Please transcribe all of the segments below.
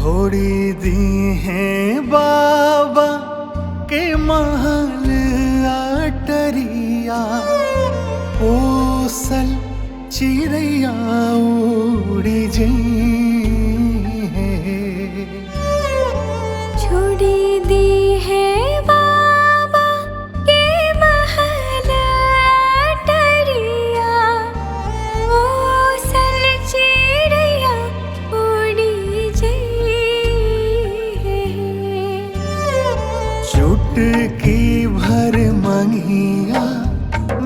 छोड़ी दी हैं बाबा के महल अटरिया, ओसल चिड़ैया उड़ी जई है। छोड़ी दी है बाबा के महल अटरिया, ओसल चिड़ैया उड़ी जई है। चुटकी भर मंगिया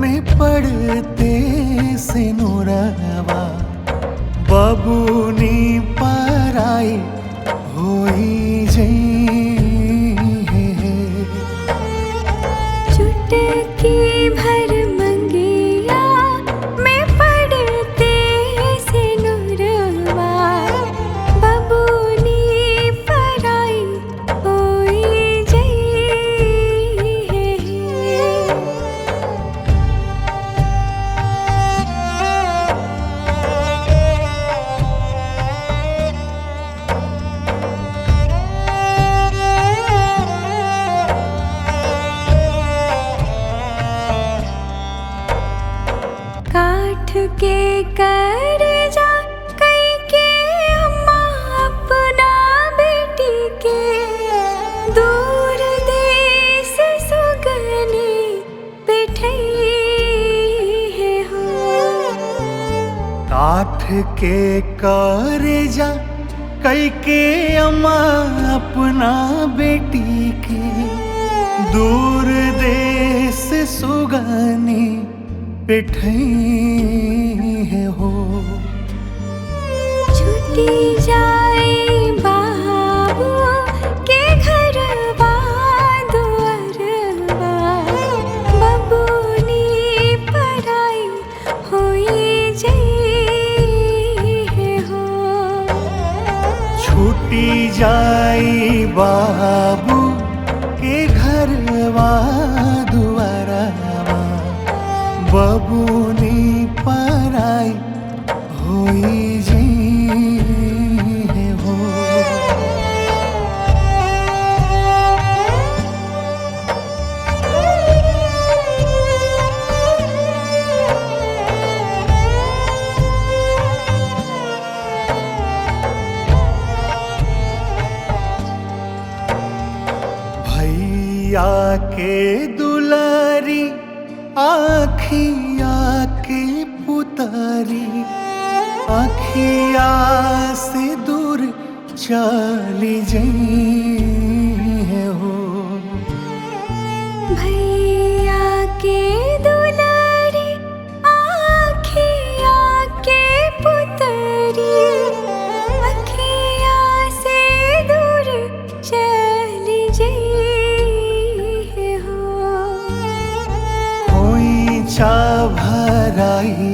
में पड़ते सिनुरवा, बबूनी पराई होई जई है। चुटकी भर मंगिया में पड़ते सिनुरवा, बबूनी पराई होई जई है। काठ के करजा कई के अम्मा अपना बेटी के, दूर देश सुगनी बैठई है हो। काठ के करजा कई के अम्मा अपना बेटी के, दूर देश सुगनी बैठई है हो। छुट्टी जाए बाबू के घरवा दुअरवा, बबूनी पराई होई जई है हो। छूटी जाई बाबू के घरवा दुआरवा, बबूनी पराई होई जई है हो। भैया के दुलारी आखिया के पुतारी, आखिया से दूर चली जई है हो। भैया के दुलारी आखिया के पुतरी, अखिया से दूर चली जई है हो। होई चा भराई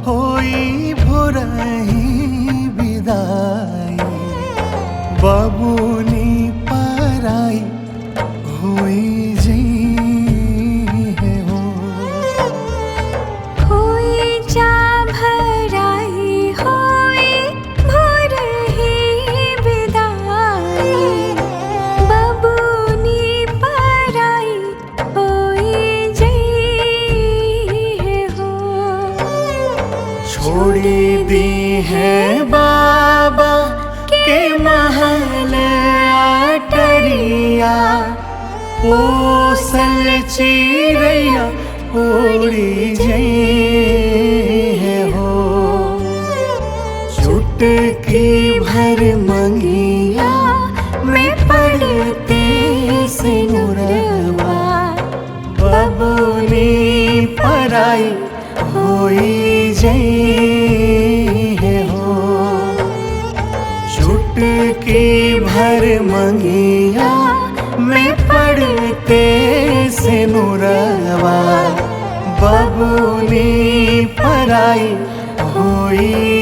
होई भोरही विदाई, बबूनी पराई होई जई है हो। होई चा भराई होई भोरही विदाई, बबूनी पराई होई जई है हो। छोड़ी दी है बाबा के महल अटरिया, ओसल चिड़ैया उड़ी जई है हो। चुटकी भर मंगिया में पड़ते सिनुरवा, बबूनी पराई होई जई है हो। चुटकी भर मंगिया में पड़ते सिनुरवा, बबूनी पराई होई